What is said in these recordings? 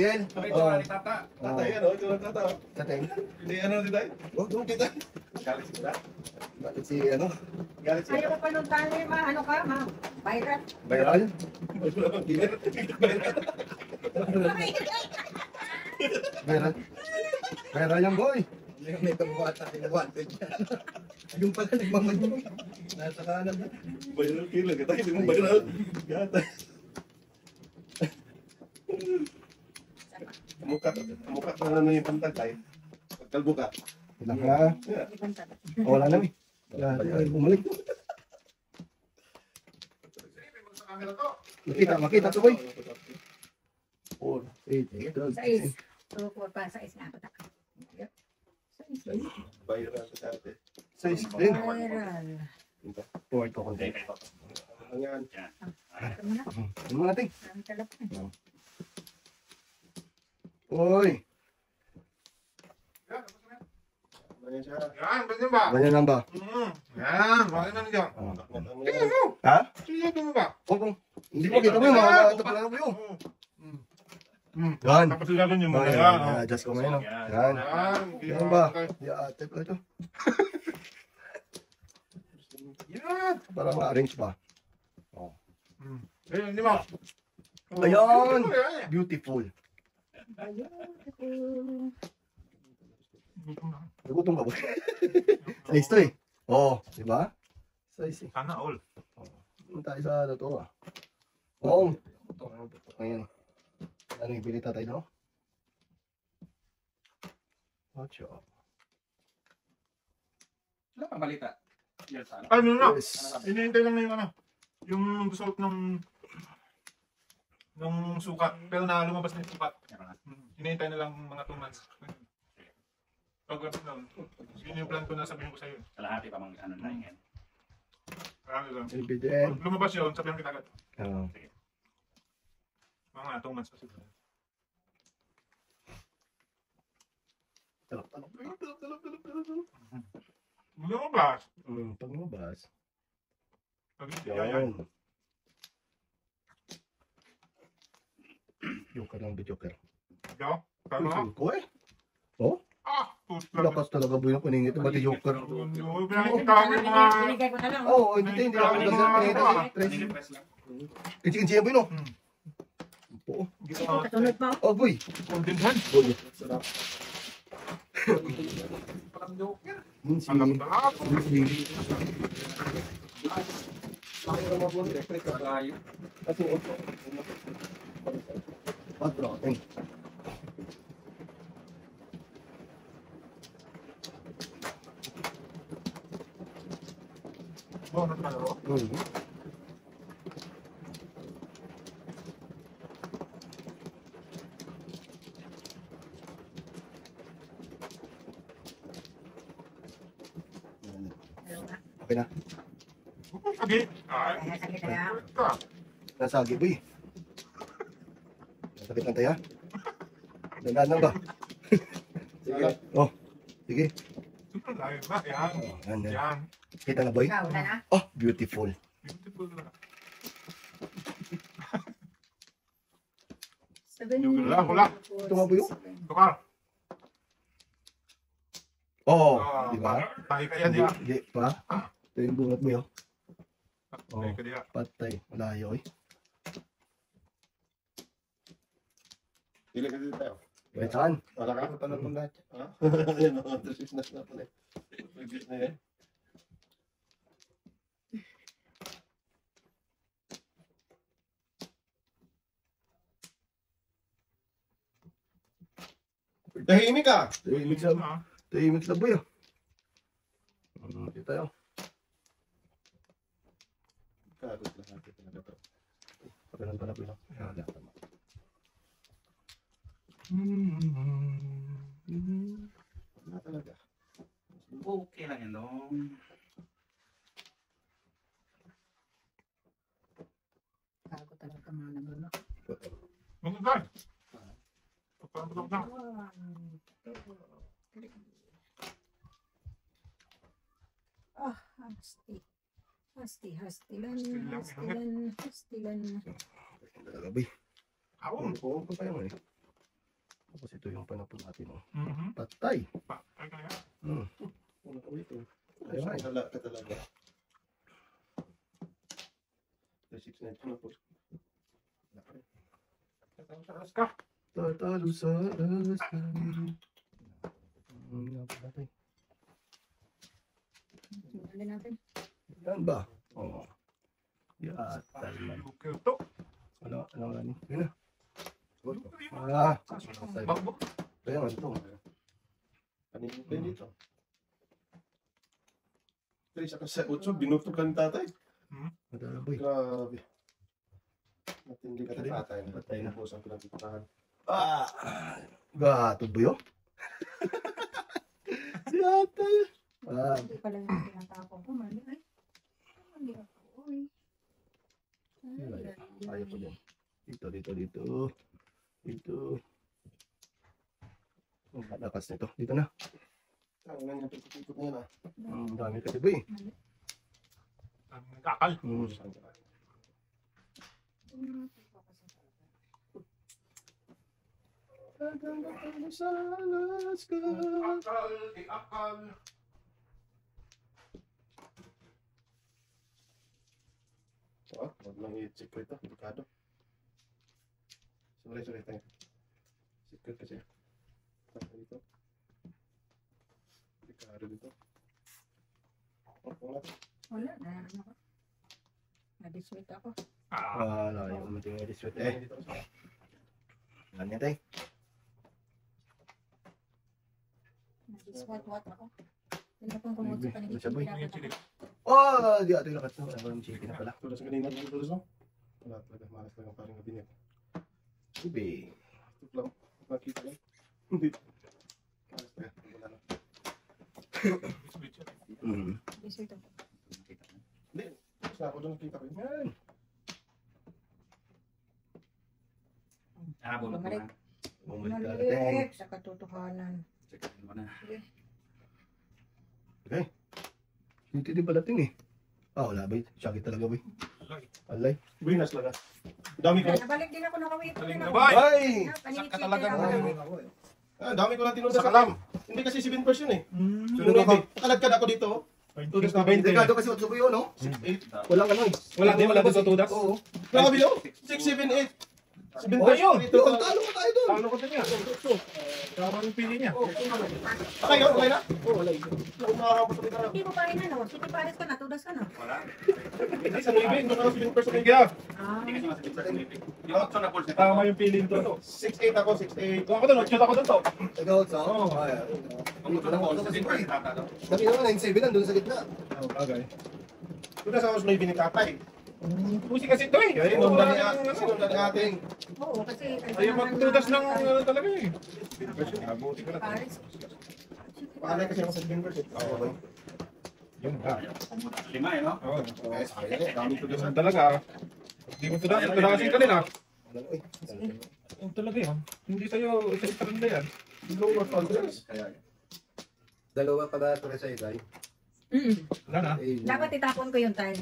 Yan. Oh. Tata. Tata yan, oh. Ito lang tata. Tata. Hindi ano, tita? Oh, doon, tita. Galit si tita. Galit si, ano? Galit si Ayaw ko pa nung tayo, ano ka, ma? Viral. Viral? Viral. Viral yan, boy. May kabuhatan, yung wanted yan. Yung pala, nagmamagod. Nasa kanan na. Viral killer. Gata, hindi mo viral. Gata. Mukha ka na yung pantagay. Pagkalbo ka. Wala ka. Wala na eh. Bumalik. Makita to boy. 4, 8, 12. 6. 2, 4, 5, 6 na ako. 6. Viral sa dati. 6 din. Viral. Forward ko konti. Ayan. Ano mo natin? Ang talap. Uy. Yan, ganyan ba? Ganyan lang ba? Yan, bakit na niya? Tingnan mo. Ha? Tingnan mo ba? Oo. Hindi mo kita mo yung mga ito pala mo yun. Yan. Tapos gagawin yung mga Yan. yan. Adjust ko ngayon. Yan. Yan ba? Yan. Tip ko ito. Yan. Para ma-arrange ba? Ayun, hindi mo. Ayan. Beautiful. Nagutom ka ba? Size to eh. Oo. Diba? Size eh. Sana all. Punta tayo sa totoo ah. Oo. Ngayon. Ano yung pinita tayo no? Ocho. Wala kang balita. Yes, ano? Ano na? Yes. Hinihintay lang na yung ano. Yung result ng sukat. Pero na lumabas na yung sukat. Hinihintay na lang mga 2 months. Pag ano, yun yung plan ko na sabihin ko sa'yo. Kalahati pa mga ano na yan. Marami lang. Evident. Pag lumabas yun, sabihin kita agad. Oo. Mga 2 months pa siguro. Talap. Lumabas. Pag lumabas. Pag hindi, yan. Yan. Joker lang ba Joker? Yo, tama. Ko eh. Oh? Ah, puto. Lakas talaga boy ng paningit. Pati Joker. Pinakikita ko yung mga... Binigay ko na lang. Oo, hindi ako nagsasabi. Tres. Kinsi boy no? Oo. Kasunod pa. Oh boy. Kondinhan. Boy. Sarap. Parang joker. Minsi. Alam na lahat. Kasi patro. Oh, natalo. Okay na. Sige. Ay, Sakit kaya. ka. Nasagi boy. Nasakit ng taya. Dandan lang ba? Sige. Oh. Sige. Super layo na. Yan. Yan, yan. Yan. Kita na boy? Ikaw, wala na. Oh, beautiful. Beautiful na. Hula. Ito nga boy oh. Tukar. Oo. Di ba? Tayo ka yan, ya. Hindi pa. Ito yung bungat mo yun. Tayo ka diya. Patay. Malayo eh. Pili ka dito tayo. Wait, saan? Wala ka? Ito na itong lahat. Ha? Ayan o, 3 na natin eh. Pagkit na yan. Tahimik ka! Tahimik sa... Tahimik sa boy oh. Dito tayo. Kagot na natin talaga to. Pagkalan pala boy no. Wala, tama. Wala talaga. Okay lang yan, dong. Ako talaga mga nagulo. Magandang. Pagpapatok na. Ah, hastilan. Talaga boy. Awon. Oo, pa tayo eh. ito yung panapon natin. Oh. Mhm. Patay. Ay, kaya. Una ko ito. Ayun, wala ka talaga. 6 na ito na po. Tatas ka. Tatalo sa alas. Napatay. Ano natin? Yan ba? Oo. Yan. Talman. Okay to. Ano nga ni? Yun na. Ah. Bakbo. Kaya nga ito. Kanina pa yun dito. Kaya isa ka sa 8, binuto ka ng tatay. Hmm? Boy. Grabe. Matindi ka na tatay. Patay na po sa pinagpitahan. Ah! Gato ba yun? Si atay. Ah. Hindi pala yung tinatapon ko. Mali ay. Mali ako. Uy. Ayaw ko din. Dito. Dito. Ang lakas nito. Dito na. Ang nangyang pikot na yan ah. Ang dami kasi ba eh. Kakal. Sa Alaska. Akal, di akal. Oh, wag lang i-check ko ito. Delikado. Sorry tayo. Secret kasi. Tapos dito. Delikado dito. Oh, wala. Wala na. Ano ko? Na-diswit ako. Wala yung mating ediswet eh. Ganyan tayo. Na-diswat ako. Tinapon ko mo sa panigit. Sabi. Pinapit ako. Oh, di ato yung lakas na. Ang chicken na pala. Tulos ka kanina. Tulos mo? Wala talaga. Malas talaga parang gabinet. Ube. Ito lang. Nakita lang. Hindi. Malas talaga. Wala na. Diswit ako. Hindi. Tapos na ako doon nakita ko. Yan. Nakabulot mo na. Bumalik ka natin. Mali. Sa katotohanan. Check mo na. Dito din pala ting eh. Ah, wala ba? Sakit talaga ba? Alay. Buinas lang ah. Dami ko. Nabalik din ako nakawit. Galing na ba? Ay! Panigit Saka talaga ako. Ah, dami ko na tinunda Sa sa kalam. Hindi kasi 7 version eh. Sunod ako. Nakalagkad ako dito. Tudas na 20. Delikado kasi 8 buyo, no? 6, 8. Walang ano eh. Wala dito tudas. Oo. Grabe yun. 6, 7, 8. 7 Oh, version. yun. Yun, talo ka tayo doon. Paano ko din yan? Tama yung pili niya. Okay yun, okay na? Oo, wala yun. Nakakapos ako dito. Hindi mo pa rin ano. City Paris ka na. Tudas ka na. Wala. Hindi, sa 9. Doon ako 7 version. Kaya, Ah. Hindi kasi masakit sa sniping. Yung 8 na pulse. tama yung pili to. 6, 8 ako, 6, 8. Ako doon, 8 ako doon to. Ikaw, sa Oo. Ang 8 na pulse. Kasi first tata daw. Sabi naman, 9-7 lang doon sa gitna. Oh, bagay. Doon sa mas may binikatay. Pusi kasi ito eh. Ay, Sinundan nung ni ating. Oo, kasi... Ayaw magtudas ng ano talaga eh. Abuti ko na. Paris. Paalay kasi ako sa 7 version. Oo. Yun nga. 5 no? Oo. Eh, sayang eh. Dami ko doon sa... Yun talaga. Hindi mo tudas. Tudasin ka nila. Uy, Yun talaga yun. Hindi sa'yo. Isa itaranda yan. lower contrast. Dalawa pala ito sa itay. Wala na. Dapat itapon ko yung time.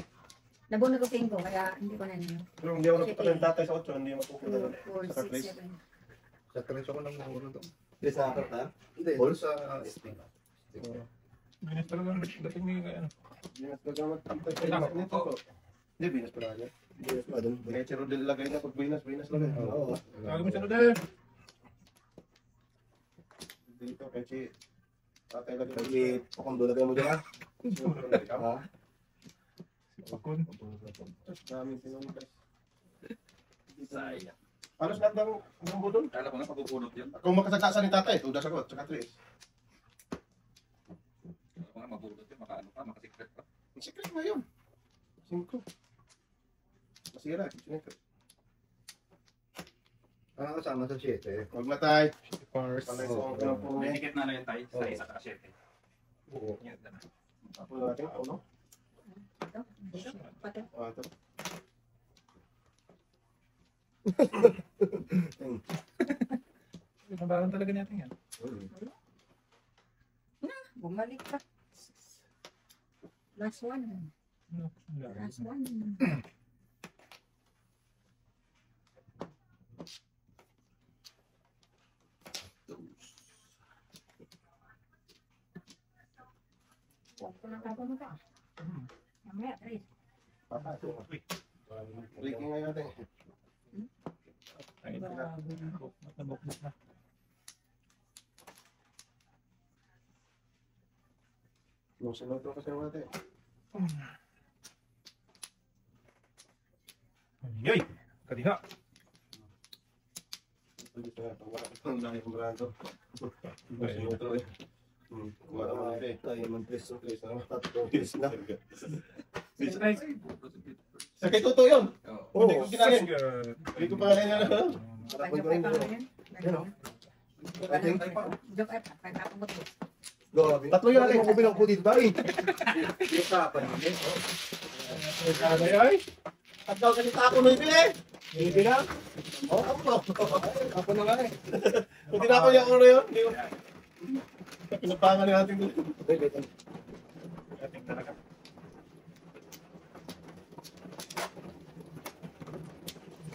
Nabunod ko 5, kaya hindi ko na nyo. Pero hindi ako nakita ng tatay sa 8, hindi mapupunta doon. 4, Sa 6, place. 7. Sa tres ako nang muro to. Hindi sa karta? Hindi, doon sa SP. Binis talaga ang dating ni ano. Hindi na talaga magtampay sa inyo. Nito ko. Hindi, binas pala niya. Binas pa doon. Binachero din lagay na pag binas lagay. Oo. Tawag mo siya doon. Dito, kasi tatay lagay. Kasi pakundo lagay mo dyan ha? Ha? Pakun. Daming pinuntas. Sayang. Halos lahat ng budol. Kala ko nga pabubulot yun. Kung makasagsasan ni tatay, tudas ako, tsaka 3. Kala ko nga mabulot yun. Makaano pa, makasikret pa. Ang secret nga yun. 5. Masira, sinito. Ang kasama sa 7. Huwag na tayo. Pars. Panay ko ang po. May dikit na lang yung tayo sa isa ka 7. Oo. Yan na. Tapos natin, ano? Ito, pati. Ito. Nabaran talaga natin yan. Bumalik ka. Last one. No, Last one. Huwag ko lang tapon mo pa. Mamaya, Tris. Breaking ngayon natin. Ay, nabukbuk na. Sunod ko kasi natin. Yoy! Kadiha! Dito na, wala ka pang dahil yung brando. Sunod ko rin. Wala mo natin. Tayo naman 3 na. 3 na. Sa kay Toto yun. Oo. Hindi ko kinain. Hindi ko pa kinain na. Joke ay pa yun. Yan o. Joke ay pa. Kaya tapon mo to. Grabe. Tatlo yun natin. Ako bilang po dito tayo. Yung kapan namin. Ay! At daw kasi tapo na ibili. Hindi na. Oo, ako to. Ako na nga eh. Kung tinako niya ako na yun, hindi ko. Pinapangan natin doon. Ating talaga.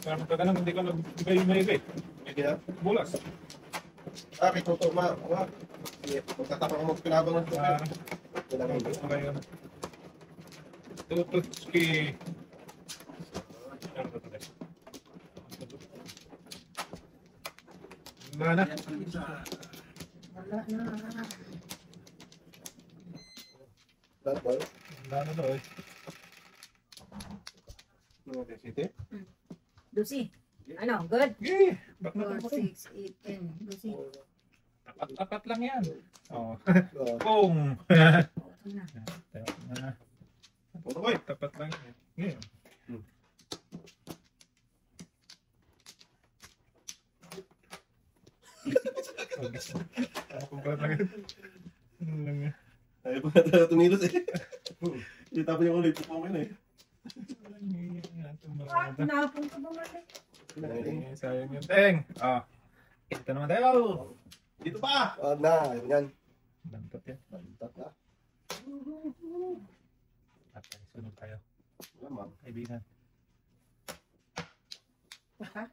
Sarap ka ganun, hindi ka nag-ibay-ibay. Hindi na. Bulas. Kay Toto, ma. Magtatapang mo pinabang ng Ah, Toto. ngayon. Tututski. Wala na. Wala na. Tapos, Wala na daw eh. City? Lucy. Ano? Good? Sige, back na 4, tayo. 6, 8, 10. Lucy. Tapat lang yan. Oh. ah, Boom! Ito na. Toto boy. Tapat lang yan. Yeah. Ano kung pala lang yan? Ano lang yan? Ayaw pa talaga tumilos eh. Hindi tapos yung ulit. Pupungin eh. Ah, tinapon ko ba mali? Sayang yun. Teng! Ah. Ito naman tayo. Dito pa! wag na. Ayun yan. Bantot yan. Bantat na. At sunod tayo. Wala ma'am. Kaibigan. Ha?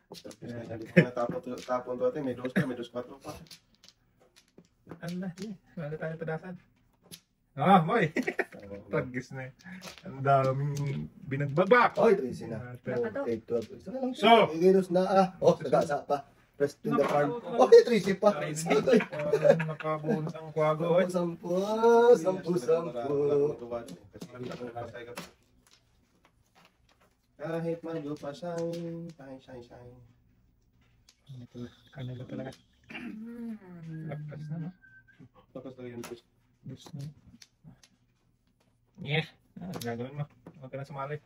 Hindi pa natapon to atin. May 2 pa, may 2-4 pa. Ano na? Wala tayo padasan. Ah, boy! Tagis na eh. Ang daming binagbagba. Oy, 13 na. Wala pa to. 8, 12. Isa na lang. So! Igilos na ah. Oh, nagasa pa. Press to the farm. Oy, 13 pa. Oy, Nakabunot ang kwago. Oy. sampu. Kahit maglupa shine, shine. Kanila talaga. Lagpas na, no? Tapos lagi yun. Gusto na. Yeah. Gagawin mo. Huwag ka na sumali.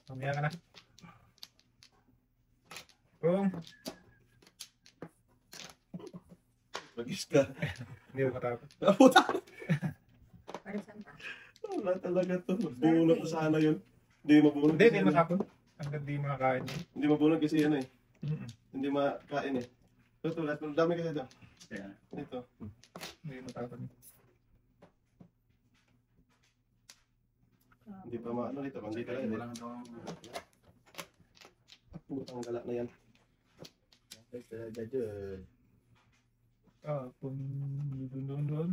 Mamaya ka na. Kung Magis ka. hindi mo matapos. Naputa! Para saan pa? Wala talaga to. Mabunot na sana yun. Hindi mabunot. Hindi, kasi hindi ano, matapos. Hanggang di makakain. Hindi mabunot kasi ano eh. Mm-mm. Hindi makain eh. Ito, lahat. Dami kasi ito. Kaya, Ito. Hindi matapos. Hindi pa maano dito. Hindi ka lang. walang daw. Putang gala na yan. Ah, kung doon.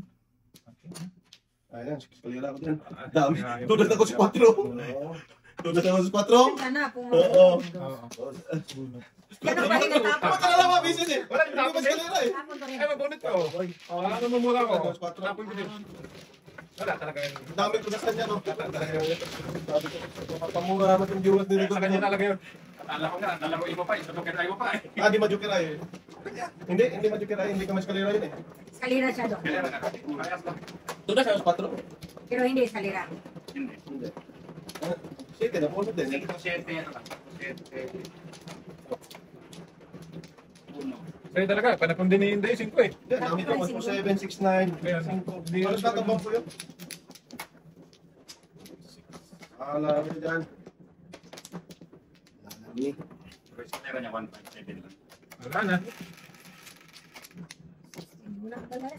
Okay. Ayan, kalira ko din. Dami. Ayaw. Tulad ako sa 4. Tulad ako sa 4. Saan na kung Oo. Oo. Yan ang pahinga tapon. Bakit ka na lang mabisis eh? Wala, Hindi ba kalira eh? Tapon ko rin. Ay, mabunot ko. Ano mo mula ko? Tapos 4. Tapon ko din. Wala talaga yun. Dami ko na kanya no. Wala talaga yun. Sabi ko, mapamura naman yung viewers nila. Sa kanya talaga yun. Akala ko iba pa, isa kaya iba pa eh. Ah, di majukiray eh. Hindi majukiray. Hindi ka mas kalira yun eh. Eskalira siya doon. Kaya parehas lang. Tulad sa 4. Pero hindi eskalira. Hindi. Hindi. Sige, napunod din. Sige, ito 7, ano lang. 7. Uno. Sa'yo talaga, panapon din ni Inday, 5 eh. Hindi, dami ko. 7, 6, 9. Kaya, hindi Ano sa tabang ko yun? Alam mo dyan. Lalami. Pero isa meron niya 1.7 lang. Wala na. Wala ka talaga.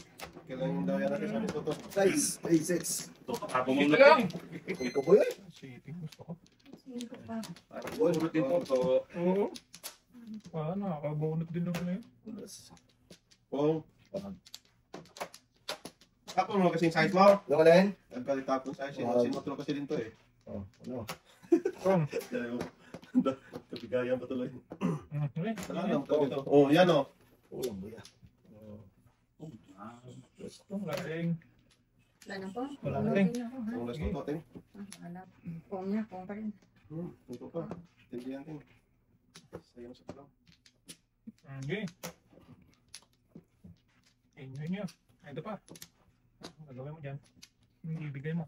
Kailan yung daw yan natin sa nito to? Size, 36. Ito lang. Ito ko yun. Shitting gusto ko. Sino pa? Parang bunot din po. So, Oo. Nakakabunot din naman na yun. Pong. tapon mo kasing size mo. Yung alin? Nagkalit tapon size. Sinutro kasi din to eh. Oh, ano? Kung. Kabigayan pa tuloy. Okay. Alam ko ito. Oh, yan oh. Ulang buya. Kung lasing. Wala na po. Wala na Unutin rin. niyo ako, ha? Ang last to ting. Wala. Pong niya, pong pa rin. Ito pa. Tindihan ting. Sayang sa lang. Okay. Enjoy nyo. Ito pa. Gagawin mo dyan. Ibigay mo.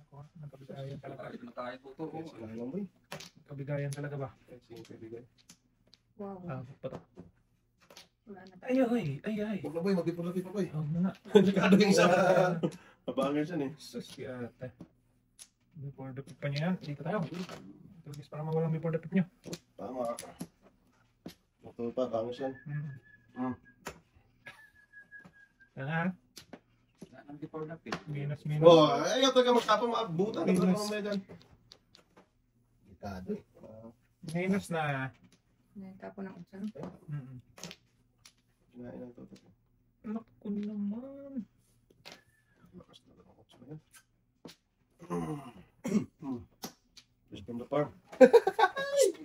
Ako, nagkabigayan talaga. Kahit na tayo po to. Ano boy? Kabigayan talaga ba? Kasi yung kaibigan. Wow. Pato. Wala na. Ay, ay. Huwag na boy, magpipula-pipula boy. Huwag na nga. Delikado yung isa. Abangan siya eh. Sus, si ate. Before the pip pa niya yan. Dito tayo. Tulogis para mawalang before the pip nyo. Tama. Ito pa, abangan siya. Yan ha. Ang before na pit. Minus. Oh, ayaw talaga magtapang maabutan. Ito na mamaya dyan. Delikado eh. Minus na. Tapo ng utsa. Kinain ng toto. Naku naman. Lakas na lang ako sa yan. Just from the farm.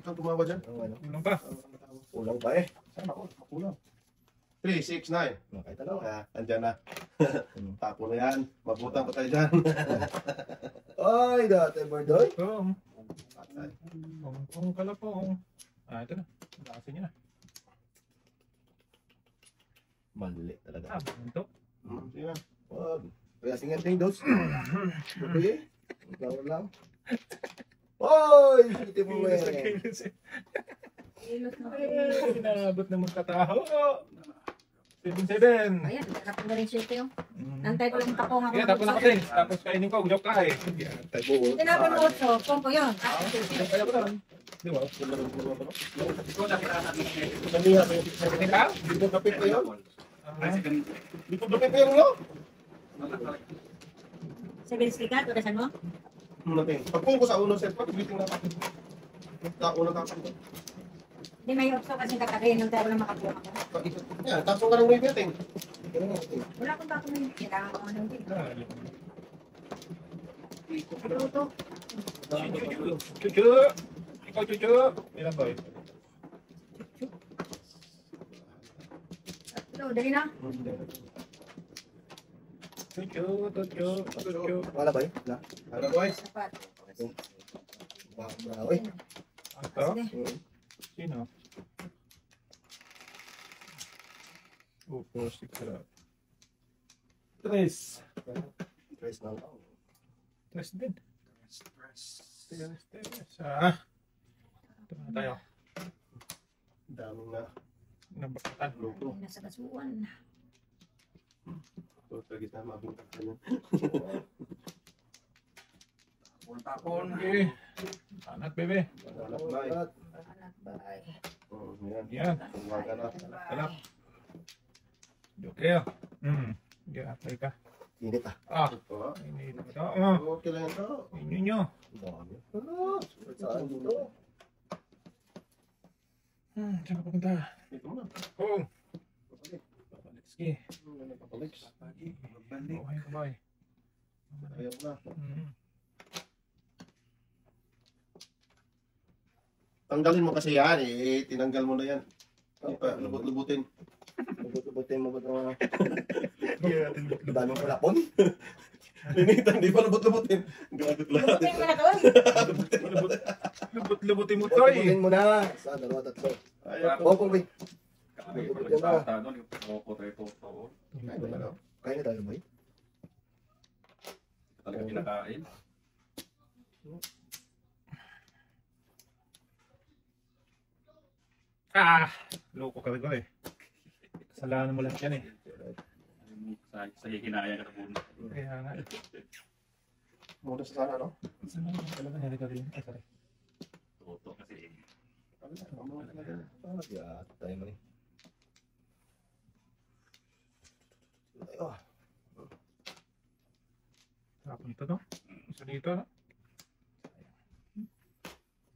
Ikaw tumawa dyan. Ano? Ulang pa. Ulang pa eh. Sana ako, makulang. 3, 6, 9. Nakay talaga. Andyan na. Tapo na yan. Mabutang pa tayo dyan. Ay, dati Bardoy. Kung. Patay. Kung kalapong. Ito na. Lakasin niya na. Mali talaga. Ito. Sige na. Wag. Kaya singan ting dos. Okay. Ikaw lang. Oy! Hindi mo Kilos na eh. kilos eh. Ilot na. Ay, Inabot na magkataho. 7-7. Ayan, nakapag na rin siya ito. Nantay ko lang tapong ako. Kaya tapos na kasi. Tapos kainin ko. Joke ka eh. Tinapon mo utso. Pong ko yun. Kaya ba naman? Di ba? Ito na kira natin. Maniha mo yung Kainin ka? Hindi mo kapit na yun. Ay, second. Hindi mo kapit na yun, no? Sa bilislikat, udasan mo? Pagpung ko sa uno set, pag-biting na kapit. Unang kapit ito. Hindi may utso kasi kakarin. Nantay ko lang makapuha ako. Yan, tapos ka ng may biting. Wala akong bago na yun. Kailangan ko ano din. Ito. Cucu. Ikaw cucu. Ilan boy? Ito, dali na. Cucu. Wala ba eh? Wala. Ano boys? Sapat. Bravo eh. Ito? Sino? Upo, sikra. Tres. Tres na lang. Tres din. Tres. Ito na tayo. Daming na Nabakatan. luto. Nasa kasuan. Ito talaga na mabutang ka niya. Tapon. Okay. Anak, bebe. Anak na eh. Anak bahay. Yan. Yan. Tumaga na. Anak. Okay. Gatay ka. Init ah. Ito Ini ito. okay lang ito. Inyo nyo. Dami. Saan dito? Saan ka pupunta? Dito mo na. Oh. Papalik. Sige. Papalik. Okay ka ba eh? Ayaw na. Tanggalin mo kasi yan eh. Tinanggal mo na yan. Hindi pa, lubot-lubutin. Lubot-lubutin mo ba ito? Daming palapon. Linitan, di pa lubot-lubutin. Grabe lahat. Tingnan mo na doon. Lubot-lubutin mo to eh. Lubutin mo na. Sa dalawa, tatlo. Ayaw. Oh, kung wait. Kami ko nagsata doon. Yung potato. Kain na lang. Kain na tayo ba eh? Talaga pinakain. Loko ka rin eh. Kasalanan mo lang yan eh. Sa hikinaya ka na muna. Kaya nga. Muna sa sana, no? Saan naman talaga nangyari ka rin? Ay, sorry. Toto kasi. Tayo mo eh. Oh, Tapon ito no? Isa dito no?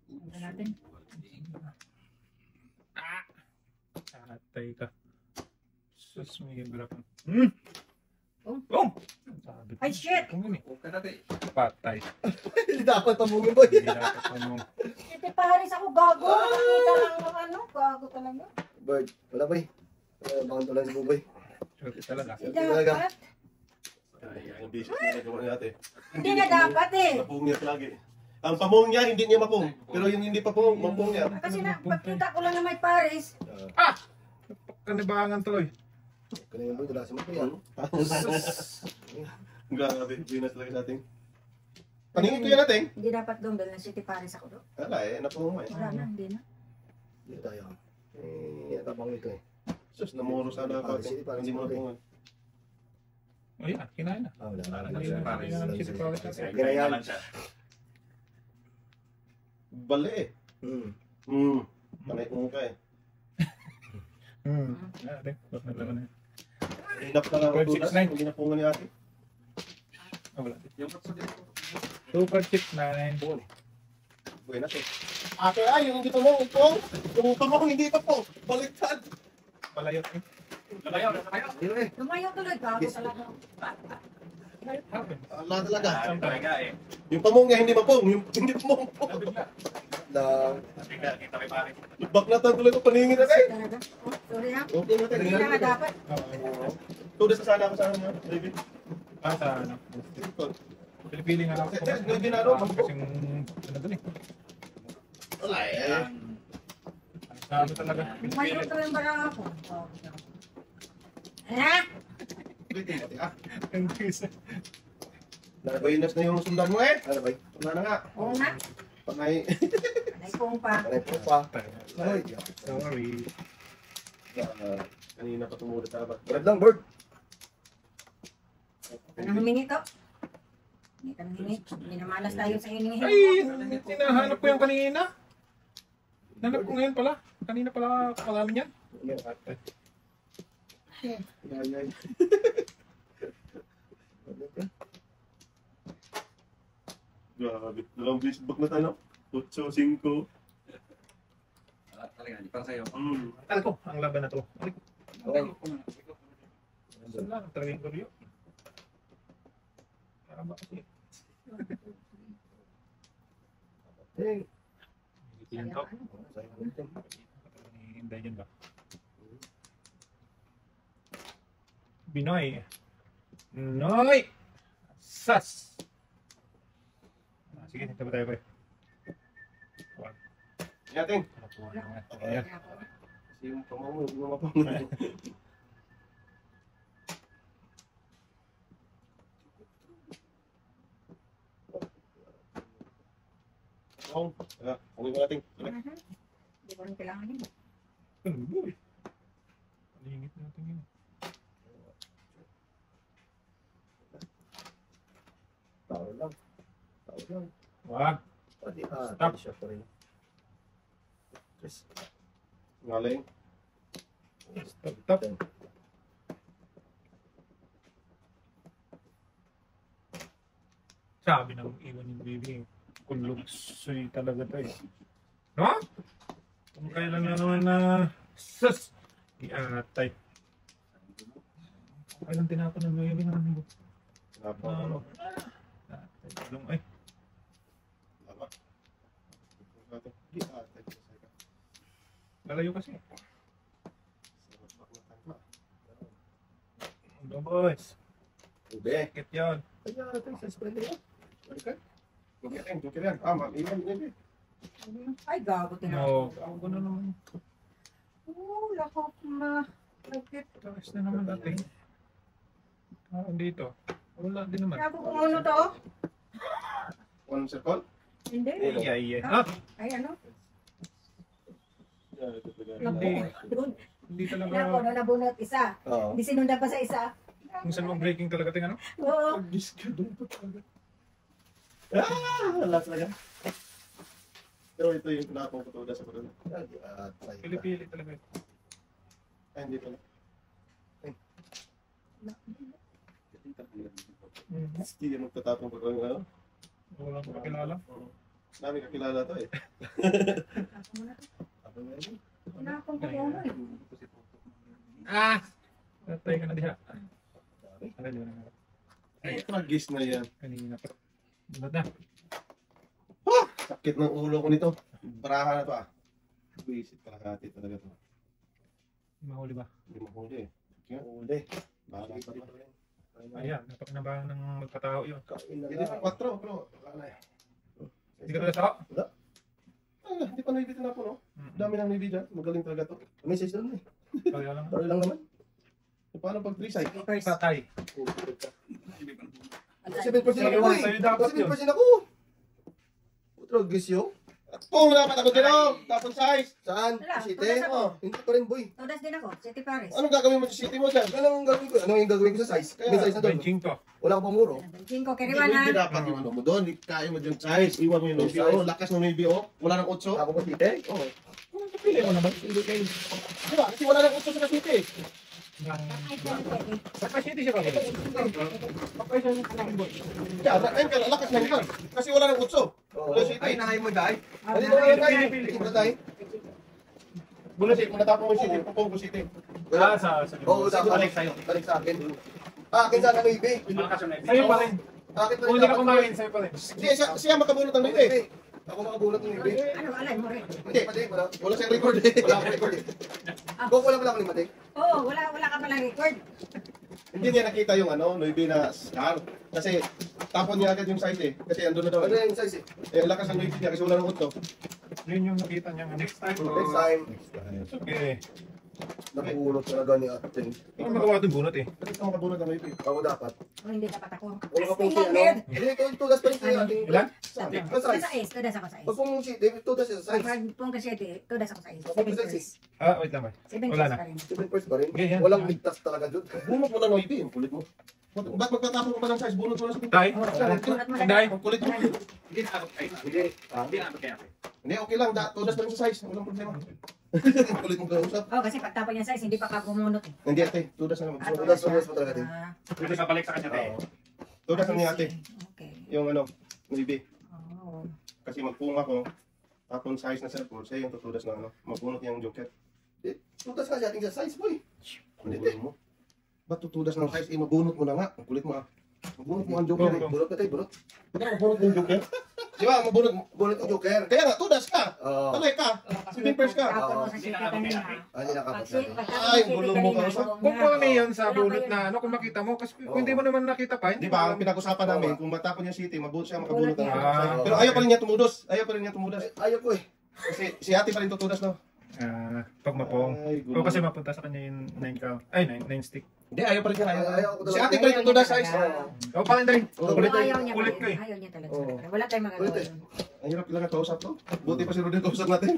Tingnan natin. Atay ka. Sus, may hirap. Oh. Oh! Sabi ko. Ay, shit! Kung yun eh. Huwag ka natin. Patay. Hindi dapat pamungin boy. Hindi dapat pa mo. Ito Paris ako gago. Nakakita lang ng ano. Gago talaga. Bird, wala boy. Bakit wala si Buboy? Swerte talaga. Hindi talaga. dapat. Ay, ang business na nagawa natin. Hindi na dapat eh. Mapungit lagi. Ang pamong niya, hindi niya mapung. Pero yung hindi papung, mapung niya. Kasi na, pagkita ko lang na may Paris. Kanibangan tuloy. Kanina boy, wala si Buboy yan. Grabe, business talaga sa ating. Paningin ko yan natin. Hindi dapat doon dahil na City Paris ako doon. Wala eh, napung mo eh. Wala na, hindi na. Hindi tayo. Tabang ito eh. Sus, namuro sana ako. Hindi mo napungan. O yan, kinain na. Wala. Kinain na si Paris. Ginayan. lang siya. Bali eh. Panay mo ka eh. Hinap ka lang ako 569. tulas. Hindi napungan ni ate. Wala. Yung sa dito. 2.69. Buhay na eh. Ate ay, yung dito mo, ipong. Yung pamong hindi pa po. Baliktad. Malayot eh. Lumayo, lumayo. Hindi eh. Lumayo tuloy, gago talaga. It happens. Allah talaga. Talaga eh. Yung pamong niya hindi mapong. Yung hindi pamong po. Nabigla. Lang. Bigla, kita kay pare. Baklatan tuloy ko paningin na eh. Talaga. Oh, sorry ha. Okay na Hindi na nga dapat. Tudas na sana ako sa kanya. Baby. Ah, sa ano? Pili-pili nga lang ako. Hindi na ano. Kasing ano dun eh. Wala eh. Sabi talaga. Lumayo Pili-pili. tuloy yung barang ako. Oh. Ha? Hindi sa... Nagbayinas na yung sundan mo eh. Ano boy? Wala na nga. Oo nga. Panay. Anay kong pa. Panay po pa. Ay, Sorry. Kanina pa tumulad sa abat. bird lang, bird. Anong humingi to? Hindi ka humingi. Minamalas tayo sa hinihingi. Ay! Hinahanap ko yung kanina. Nanap ko ngayon pala. Kanina pala kalamin yan. Ay. Grabe. Dalawang Facebook na tayo. 8-5. Talaga, hindi para sa'yo. Alam ko, ang laban na to. Alam ko. Oh. Saan lang, talagang kuryo. Para ba kasi? Hey. Hindi yan to. Sayang ito. Hinday yan ba? Binoy. Noy! Sas! Sige, dito ba tayo ba? Yating. Ayan. Kasi yung pamamo, hindi mo mapamamo. Oh, kunin mo natin. Hindi ko rin kailangan yun. Uy! Palingit natin yun. Tao lang. Tao lang. Wag! Pwede Stop. siya pa rin. Yes. Ngaling. Stop, stop. Sabi ng iwan yung baby. Kulog soy talaga to eh. No? Kung kailan na naman na sus! Iatay. Kailan tinapon ng baby na ano? Napaka. Tulong ay. Laba. Di ate. Lalayo kasi. Hello boys. Ube. Sakit yun. Kaya natin sa spray yan. Balikan. Tukir yan. Ah, maiwan yun eh. Ay, gago No, tinapon. ako na naman. Oo, lakot na. Lakit. Takas na naman natin. Ah, dito. Wala din naman. Gago kung ano to? One circle? Hindi. Ay, ay, ay. Ah! Ay, ano? Hindi. Doon. Hindi Naku, talaga. ano nabunot isa. Oo. Hindi sinundan pa sa isa. Minsan mo breaking talaga ting ano? Oo. Wala talaga. Pero ito yung pinapong patuda sa patuda. Pili-pili talaga. Ay, hindi pala. Hindi yung magtatapong patuda. Walang kakilala. Dami kakilala to eh. Tinapon ko yun eh. Ah! Tatay ka na diha. Ano yun? Ay, tragis na yan. Kanina pa. Bunot na. Sakit ng ulo ko nito. Baraha na to ah. Visit kalahati talaga to. Mahuli ba? Hindi mahuli eh. Kaya, Uli. bahala pa to. Ayan, napakinabahan ng magpatao yun. Hindi pa 4, pero wala na eh. Hindi ka pala tao? Ah, hindi pa naibitin ako, no? Dami nang naibitin. Magaling talaga to. May size doon eh. Kaya lang. Parang lang naman. Paano pag 3 side? First. Patay. 7% Sa'yo, ako eh. sa'yo dapat yun. 7% ako. Tragis yun. Kung dapat ako din, oh! Tapon size! Saan? Wala, City? tulas ako. Oh, hindi pa rin boy. Todas din ako, City Paris. Anong gagawin mo sa city mo dyan? Ano yung gagawin ko? Ano yung gagawin ko sa size? May size na doon. Benching to. Wala ko pang muro. Cinco, Hindi kiriwanan. dapat yung ano mo doon. Kaya mo dyan size. Iwan mo yung Navy, oh. Lakas ng Navy, oh. Wala ng 8. Ako pa City? Oo. Pili mo naman. Diba? Kasi wala ng 8 sa city. Sa City siya kami. Kaya, ayun ka, lakas ng ilan. Kasi wala ng 8. Wala city. Ay, nahay mo dahil. Ah, Ano yung Pili, nahay? pili. Ito tayo. Muna city, muna tapon mo yung city. Pupong ko city. Ah, sa Oo, dapat. Balik sa'yo. Balik sa akin. Akin sana ng ibig. Malakas yung Navy. Sa'yo pa rin. Akin pa Kung rin hindi ka dapat. kumain, sa'yo pa rin. Siya makabunot ng Navy. Ako makabulot ng ibig. Ano, alay mo rin. Hindi, pati. Wala. Wala siyang record eh. Wala akong record eh. Kung wala ako ni Mate. Oo, wala ka palang record. Hindi niya nakita yung ano, Navy na scar. Kasi tapon niya agad yung size eh. Kasi andun na daw. Ano Eh, yung size eh? ang lakas ng Navy niya kasi wala ng 8. Yun yung nakita niya. Next time. Next time. Okay. Nakabulot talaga ni Atin. Ano magawa itong bunot eh? Bakit ka makabunot ng Navy? Ako dapat. O, hindi dapat ako. Wala ka pong si ano. Hindi, tudas pa rin sa ating. Ilan? Sabi. Sa size. Sa is, todas ako sa is. Pag pong si David, tudas sa size. Pag pong kasyete, todas ako sa is. Pag 7 size first. Ah, wait lang ba? 7 Wala first na. pa rin. 7 pa rin. Okay, yan. Walang ligtas talaga dun. Bunot mo na Navy, ang kulit mo. Ba't magtatapon ka pa ng size? Bunot mo na sa Tay? Sulat mo lang. Tay? Ang kulit mo. Hindi na abot kayo. Hindi. Hindi na abot kayo. Hindi, okay lang. Tudas pa rin sa size. Walang problema. Ang kulit mo kausap. Oo, kasi pagtapon niya size, hindi pa ka bumunot eh. Hindi ate, tudas na naman. Ah, Tudas mo talaga din. Ah, Pwede ka balik sa kanya tayo. Tudas na ni ate. Okay. Yung ano, Navy. Oo. Kasi magpunga ko. Tapon size na cellphone. Siya yung tutudas na ano. Magbunot niya yung joker. Tudas ka sa ating sa size, boy. Kulit mo. Ba't tutudas ng size? Mabunot mo na nga. Ang kulit mo ah. Mabunot mo ang joker eh. Bulot ka tayo, bulot. Ba't mabunot mo yung joker? Di ba? Mabunot mo. Bulot yung joker. Kaya nga, tudas ka. Oo. Talay ka. Slippers ka. Tapon mo sa city kanina. Hindi nakapag Ay, gulong mo ka, usap. Kung paano yun sa bunot na ano, kung makita mo, kasi kung hindi mo naman nakita pa, Di ba? Ang pinag-usapan namin, kung matapon niya city, mabunot siya makabunot ng Ah. Pero ayaw pa rin niya tumudos. Ayaw pa rin niya tumudas. Ayaw ko eh. Kasi si ate pa rin tutudas no. Pag mapong. Ay, O kasi mapunta sa kanya yung 9 count. Ay, 9 stick. Hindi, ayaw pa rin niya. Ayaw ko Si talaga. ate pa rin tutudas size. O, pakin rin. Oo. Kulit Ayaw niya kulit pa ko rin. eh. Ayaw niya talaga. Oo. Wala tayong magagawa Kulit eh. yun. Ang hirap lang kausap no. Buti pa si Rodel kausap natin.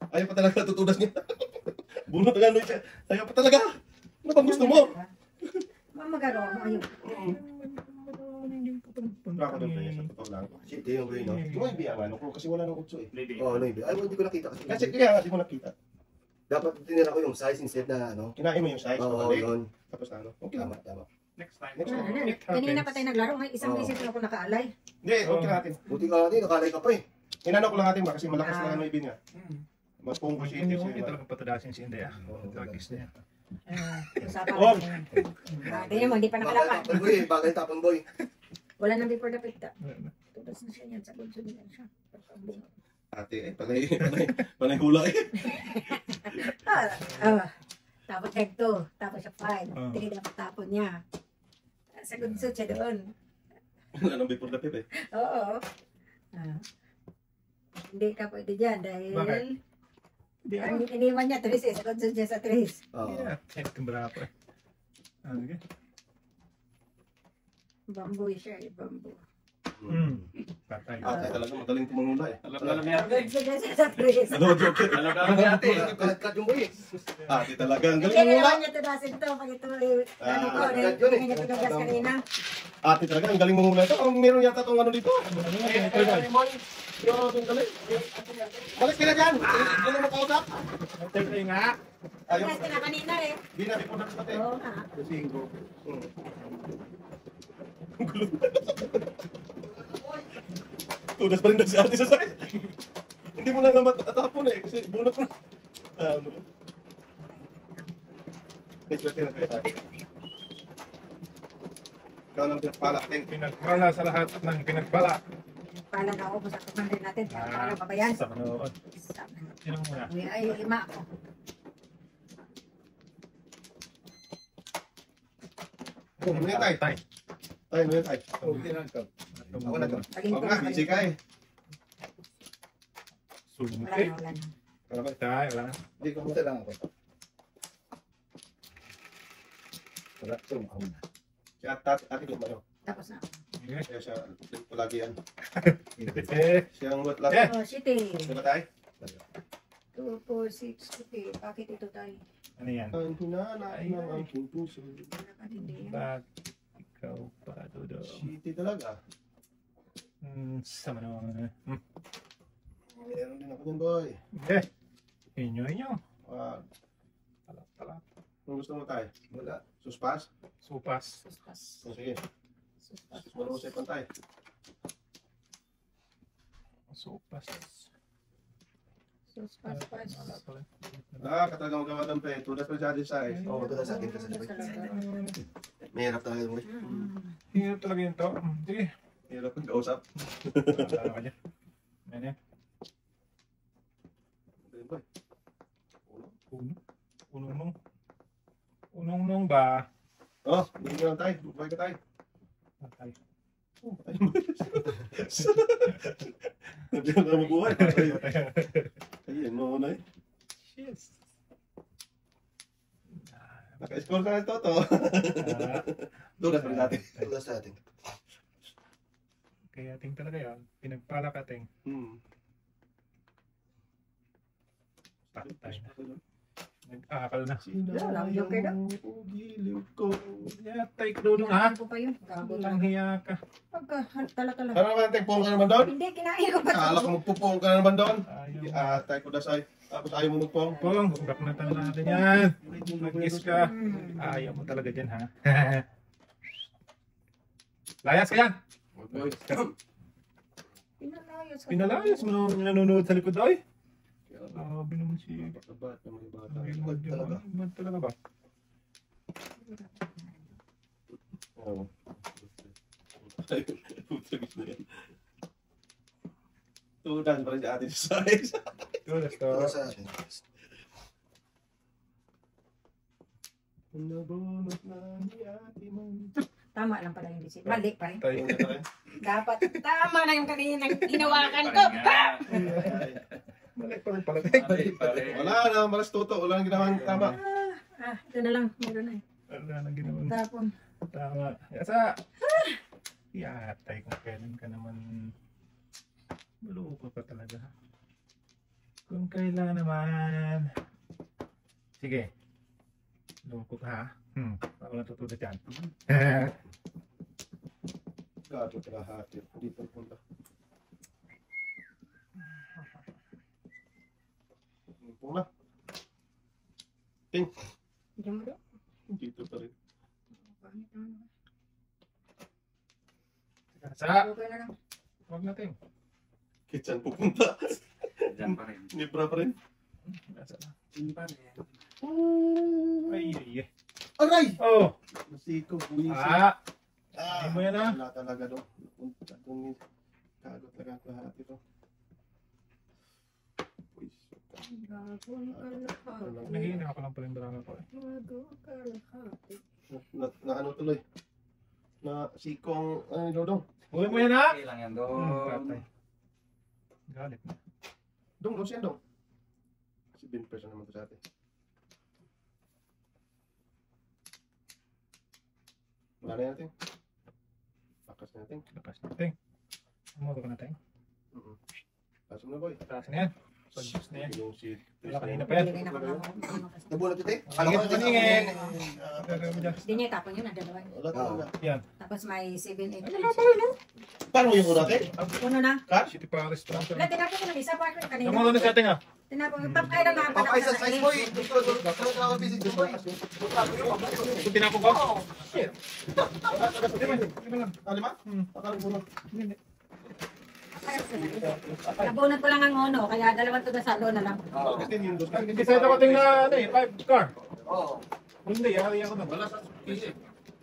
Ayaw pa talaga tutudas niya. Bunot na gano'n siya. Ayaw pa talaga. Ano bang gusto mo? Magagawa mo, ayaw. Baka doon tayo sa totoo lang. Shit, yung gawin, no? Hindi mo ibiyangan ako kasi wala nang utso eh. Navy. Oo, ano yun? Ay, hindi ko nakita kasi. Kasi kaya nga di mo nakita. Dapat tinira ko yung size instead na ano. Kinain mo yung size. Oo, pabalik. yun. Tapos na ano. Okay lang. Tama, tama. Next time. Next time. Kanina pa tayo naglaro, may isang Oo. beses na ako nakaalay. Hindi, okay natin. Buti ka natin, nakalay ka pa eh. Inano ko lang natin ba kasi malakas na ano ibin niya. Mas pong Hindi city ko siya. talagang patadasin si Inday ah. Tragis na yan. Usapan Oh. natin yun. Tingnan mo, hindi pa nakalapan. Tapon boy, bagay tapon boy. Wala nang before the picta. Tutas na siya yan, sa bunso din siya. Ate, panay hula eh. Tapos egg 2, tapos siya 5. Ah. Tingin dapat tapon niya. Sa gunsot siya doon. Wala nang before the pip eh. Oo. Hindi ka pwede dyan dahil Bakit? Hindi ang iniwan niya 3 eh. Sa gunsot niya sa 3. Oo. Kahit kumbara pa eh. Sige. Bamboo siya eh, bamboo. Patay. Ate talaga magaling tumangula eh. Alam niya. Gunsot niya siya sa 3. Ano joke? Alam niya ate. Kalat-kalat yung boy eh. Ate talaga ang Hindi galing mula. naman niya tudasin to. Pag ito eh, ano ko, hindi niya tinugas kanina. Ate talaga ang galing mangula ito. Ang meron yata itong ano dito. Balik ka na dyan. Hindi mo kausap. Patay nga. Ayaw. Tugas ka na kanina eh. Di na before the pip eh. Oo nga. Tudas pa rin daw si ate sa sakit. Hindi mo lang naman tatapon eh. Kasi bunot mo. Ano? May swerte na kayo tayo. Ikaw nang pinagpala, Teng. Pinagpala sa lahat ng pinagpala. Pala na ako sa kumander natin. Pala pa ba yan? Sa manood. Sino muna? Ay, lima. Oh, ano yan, Tay? Tay. Tay, ano yan, Tay? Okay na ito. Ako na ito. Laging Oo ko nga, na. busy ka eh. Sulong Wala eh. na, wala na. Ano ba? Tay, wala na. Hindi ko lang ako. Wala. So, ako na. Si ate ko ano? Tapos na. Okay. Kaya siya, palagi yan. Eh, Siya ang what lang. Eh. Oh, city. Diba tayo? 2, 4, 6, city. Bakit ito tayo? ano yan? Ang hinanay ng aking puso. Wala ka din din. Bakit ikaw pa, Dodo? Shitty talaga. Sa manood. Meron din ako yan, boy. Eh, inyo. Wag. Tala. Kung gusto mo tayo? Wala. Suspas? Supas. Suspas. O sige. Suspas. Marusay pa tayo. Supas. Suspas. Wala pala. Katalagang magawa doon pa eh. Tudas pa dyan sa size. Oo, ito na sa akin kasi mahirap talaga yung Hirap talaga yun to. Sige. Hirap ang kausap. Wala ka dyan. Ano yan? Ayun, boy. Unong ba? Oh, hindi lang tayo. Buhay ka tayo. Patay. Oh, patay mo. Hindi na mabuhay. Patay. Ayun, mauna eh. Yes. Naka-score ka na ito, to. Tudas pa rin natin. Tulas sa atin. Kaya ting talaga yan. Pinagpala ka ting. Patay na. Nag-aakal na. Wala, joker daw. Giliw ko. Yatay ka doon ha. Ano pa yun? Gago Walang lang. hiya ka. Pagka, tala. Ano naman, tagpong ka naman doon? Hindi, kinain ko pa. Akala ko magpupong ka naman doon. Ayaw. Tayo ko dasay. Tapos ayaw mo magpong. Pong, udak na tayo natin yan. Mag-kiss ka. Ayaw mo talaga dyan ha. Layas ka yan. Pinalayas ka. Pinalayas mo nung nanonood sa likod ay. Grabe naman si... Ba't naman yung bata? Nagilmad yun. Nagilmad talaga ba? Oo. Putagis na yan. Tudan pa rin sa atin sa size. Tulas to. Tulas sa atin. Nabunot na ni ate mo. Tama lang pala yung bisip. Mali pa rin. Tayo. Dapat tama na yung kaninang hinawakan ko. Mali pa rin pala. Wala na, malas toto. Wala nang ginawang tama. Ito na lang. Meron na eh. Wala nang ginawa. Tapon. Tama. Yasa. Yatay kung kailan ka naman. Maloko ka talaga. Kung kailan naman. Sige. Lungkot ha. Ako natutulad yan. Gato pala hati. Dito punta. Pung na. Ting. Diyan mo daw. Dito pa rin. Pangit naman. Sa. Okay na lang. Huwag natin. Kitsan pupunta. Diyan pa rin. Nibra pa rin. Nasa na. Diyan pa rin. Ay. Aray! Oh. Masiko, buwisi. Hindi mo yan ah. Wala talaga doon. Punta doon. Kagot talaga ang lahat ito. Buwisi. Gagawin ka lahat. Nahihina ako lang pala yung drama ko. Gagawin ka lahat. Na ano tuloy? Na sikong, ano yung dodong? Uwi mo yan ha? Okay lang yan doon. Patay. Galit na. Dong siya dong. Si Ben person naman to sa atin. Wala na natin. Pakas na natin. Lapas natin. Umuwi ka natin. Pasok na boy. Taas na yan. Pag-juice na yan. Yung si... Wala kanina pa yan. Hindi rin ako Nabunot ito eh. Ingin, paningin. Hindi niya tapon yun. Ang dalawa. Wala talaga. Yan. Tapos may 7, 8. Paano yung una natin? Puno na. City Paris Transfer. Wala, tinapon ko ng isa. Bakit kanina? Yung mga sa ating ha? Tinapon. Papay lang mga Papay sa size boy. Kung tinapong ko? Shit. Ano ba? Pakarang puno. Nabunot ko lang ang ono. Kaya dalawang tugasalo na lang. Kasi yung dos. Hindi sa ito kating na 5 car. Oo. Hindi, yari ako na. Wala sa kisi.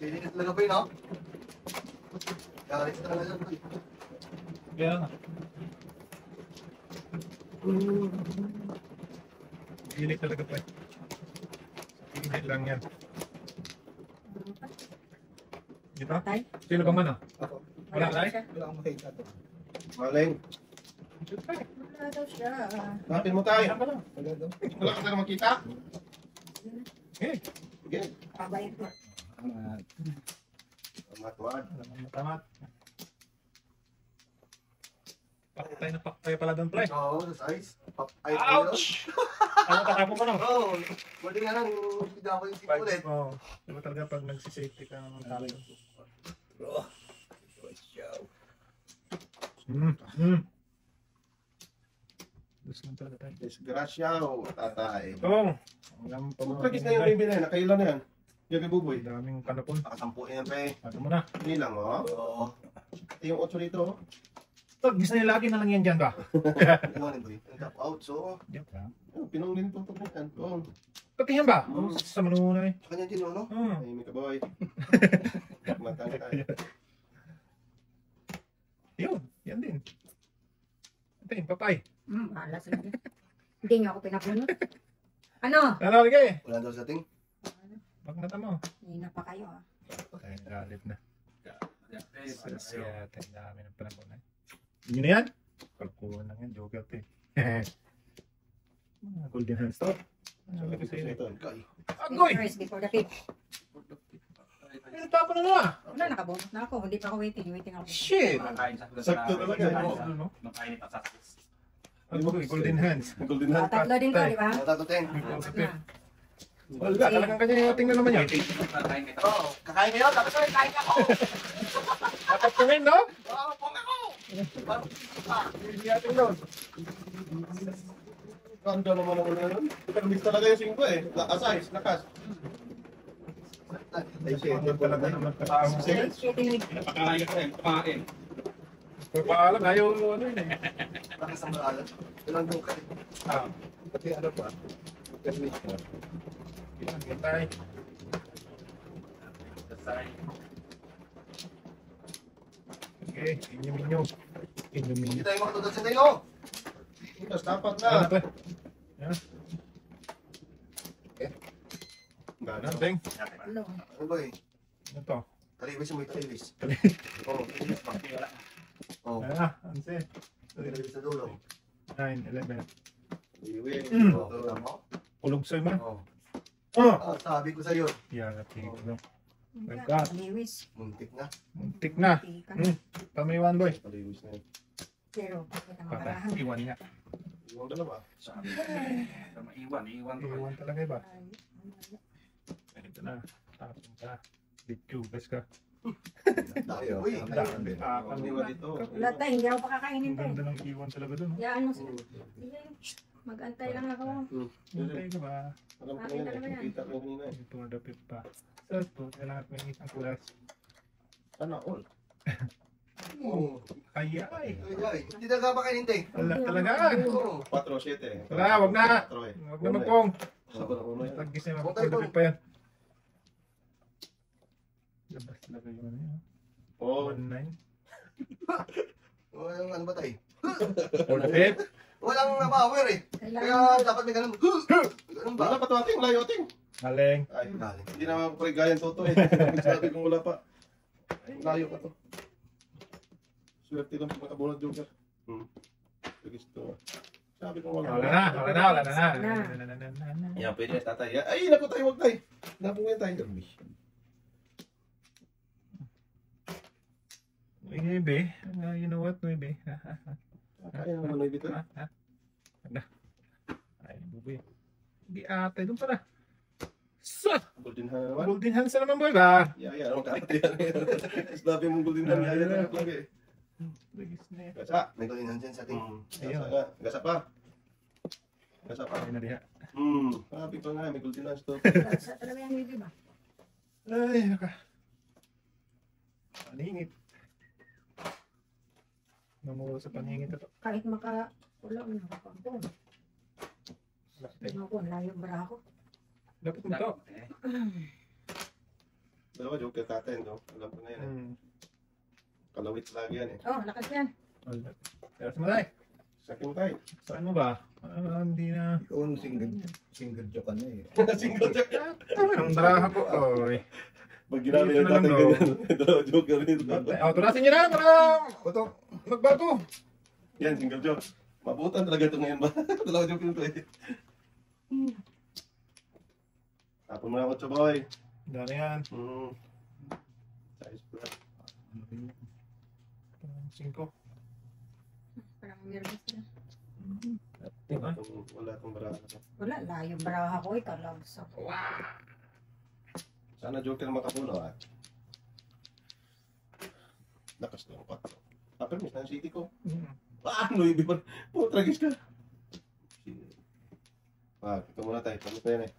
Hindi ka talaga, boy, no? Yari ka talaga, boy. Kaya nga. Hilig talaga pa. Hilig lang yan. Dito? Tay? Sino ba man ah? Ako. Wala, Tay? siya. Wala akong makita to. Maleng. Wala daw siya. Lapin mo tayo. Ayan pa lang. Wala daw. Wala ka na makita. Eh, Sige. Pabayad ko. Matwad. matamat. Paktay pala doon, Play. Oo, sa size. Ay, Ouch! Ano, tatapo ka na? Oo. Pwede nga lang, hindi ako yung tipo ulit. Oo. Diba talaga pag nagsisafety ka ng talo? Gusto mo talaga tayo. Desgrasya o tatay. Oo. Pagkagis na yung bibili, nakailan na yan. Yung kay Buboy. Daming panapon. Nakasampu yan, pre. Ano mo na? Hindi lang, oh. Oo. Ito yung 8 litro, oh. Pag gusto nila lagi na lang yan dyan ba? Ano ba yun? Ang top out, so. Diyan pa. Oh, pinanglin ito ito yan. Oh. Patihan ba? Oo, sa manuna eh. Sa kanya din, no? Oo. Ay, may kaboy. Matang tayo. Yun, yan din. Ito yung papay. Bahala sila dyan. Hindi niyo ako pinapunot. Ano? Ano, ligay? Wala daw sa ting. Pag nata mo. Hindi na pa kayo ah. Ay, galit na. Eh, Siya, tayo dami ng panapon eh. Yun na yan? Kalkuhan lang yan, joker to eh. Mga golden hands to. Ano kasi sa'yo? Ito. Kay. Agoy! First before the fifth. Ay, nagtapa na na! Wala, nakabonus na ako. Hindi pa ako waiting. Waiting ako. Shit! Makain sa Sakto talaga, no? Ano? Makain pa sa Agoy, golden hands. Golden Ah, hand. tatlo din to, di ba? Wala to, ting. Tapos na. Wala, talagang kanya yung tingnan naman yan. Makain kita. Oo. Kakain kayo, tapos ulit kain ako. Dapat ko rin, no? Oo, pong ako. Hindi natin doon. Ganda naman ang ulo nun. Pero mix talaga yung 5 eh. Size, lakas. Ay, shit. Talaga naman kasama. Sige. Napakain ka rin. Kumain. Pero paalam, ayaw ano yun eh. Lakas ang maalam. Ilang doon kayo. Ah, Pati ano pa? Permit na. hintay. Okay, inyong inyo. Inyong Hindi inyo. tayo makatulad sa tayo. Tapos dapat na. Ano pa? Gana. Ano, Teng? Ano? Ano ba eh? Ano to? Taliwis mo yung taliwis. Oo, taliwis pa. Oo. Anse. Taliwis sa dulo. 9, 11. Iwi. Oo, tama. Kulog sa'yo man. Oo. Oh! Ah, sabi ko sa'yo. Yan, tingin ko. Wala. Liwis. Muntik na. Muntik na. Tikan. Pamiwan, boy. Paliwis na yun. Pero, bakit ang Patay. makarahan? Iwan niya. Yung dalawa. Iwan. Iwan talaga iba. Ay, Ganito na. Tapos ka. Bitubes ka. Dami mo eh. Ang dami. Ang iwa dito. wala tayo, hindi ako pakakainin Ang tayo. ganda ng iwan talaga dun. oh. Yaan mo sila. Sige, mag-antay lang ako. Hintay ka ba? Alam ko na yan eh. Nakita ko kanina eh. Ito na dapit pa. So, kailangan may isang kulas. Sana all. Oo. Ay, ay. Ay, ay. Hindi na kapakainin tayo. Wala talaga. Oo. 4-7. Wala, wag na. 4 eh. Wag na magpong. Sabi na uno yan. Tagis na Huwag magpong tayo, dapit pa yan. Labas talaga yun. Oh, 1-9. O, yung ano ba tayo? For the fifth. Walang power eh. Kailangan Kaya dapat may ganun. Ganun ba? wala pa to ating, layo ating. Aleng. Ay, Galing. hindi na mapapaligayang toto eh. Sabi kong wala pa. Layo pa to. Swerte lang pag nakabunod joker. Sige ito. Sabi kong wala. Wala na. Wala na. Wala na. Yan, pwede na tatay. Ay, naku tayo, wag tayo. Napungan tayo. Maybe. You know what? Maybe. Kaya naman na ibito. Ay, bubi. Hindi ate. Doon pala. Sa! Golden hand naman. Golden hands na naman boy ba? Yeah, ang karate yan. Sabi mong golden hand. Yan, yan, lagi. Lagis na yan. Gasa. May ganun nandiyan sa ating. Gasa nga. Gasa pa. Gasa pa. Ay na diha. Sabi ko nga, may golden hands to. sa talaga yan, hindi ba? Ay, naka. Paningit. Mamuha sa paningit ito. Kahit wala mo nakapagpon. Ano ko, layo bara ako. Dapat mo to. Dalawa, joker katen, no? Alam ko na yan, eh. Kalawit lagi yan, eh. Oh, lakas yan. Kaya sumalay. Sa akin tayo. Saan mo ba? Hindi na. Ikaw ang single joke ka na eh. Single check. Ang draha ko. Oy. Pag ginamit Dito yung lang, tatay no? ganyan. Dalawa, joker rin. Tulasin niyo na para magbago. Yan, single joke. Mabutan talaga ito ngayon ba? Dalawa joker ito, eh. Tapon mo na ako, boy. Dali yan. Size plus. 5. Parang nervous na. Wala akong baraha. Wala, layo baraha ko. Ikalagsak. Sana joker makapuno, ah. Lakas lang, 4. Upper miss na ang city ko. Ano yung iba? Po, tragis ka. Ito muna tayo. Tapos na yan, eh.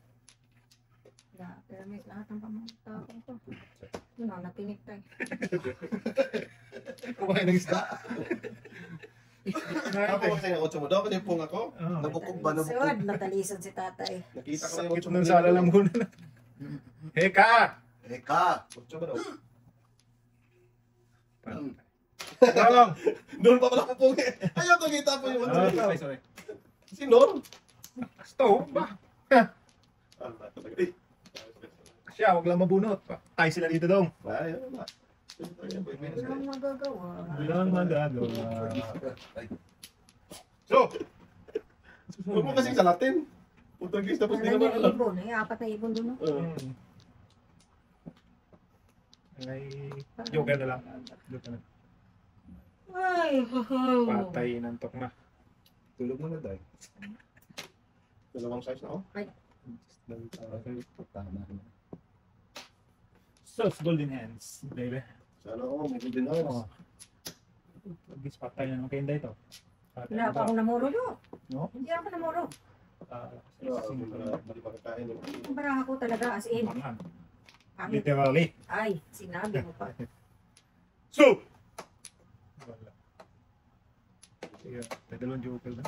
Pero may lahat ng pamangtapang ko. Yun o, natinig tayo. Kumain ng isda. Ako kasi ng 8 mo daw. Kasi pong ako. Oh. Nabukog ba? Nabukog. Suwad, natalisan si tatay. Nakita ko na yung Sakit 8 mo. nun sa alalamunan. Heka! Eka! 8 ba daw? Tolong! Doon pa pala pupong eh. Ayaw ko kita po yung Sorry. Si Norm. Stove ba? Eh. Siya, wag lang mabunot. Tayo sila dito dong. Ayaw ba? Wala nang magagawa. Walang magagawa. So! Huwag mo kasing salatin. Putagis tapos di Wala naman niya alam. ibon. Ay, 4 na ibon doon. Ay, joker na lang. Joker na. Ay, Patay, nantok na. Tulog mo na tayo. Dalawang size na, oh. Tama. Sus, golden hands, baby. Sana ako, may good din ako. Gis patay na ng kenda ito. wala pa akong namuro doon. No? Hindi ako namuro. Mali pa kakain. Ang baraha ko talaga as in. Pangit. Literally. Ay, sinabi mo pa. So! Wala. Sige, may dalawang joker na.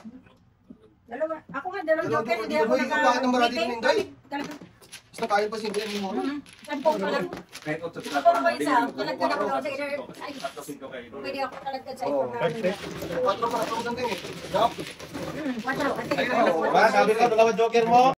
Dalawa. Ako nga, dalawang joker. Hindi ako Dalawa, bakit ang marami naka- ng Inday? Talaga. Basta kain pa siyempre mo. Sampung pa lang. Kahit 8 Ako pa ba isa? Talagkan ako sa inner. Ay, pwede ako talagkan sa Oo. inner. 4 pa lang din eh. 4. Sabi ka, dalawa joker mo.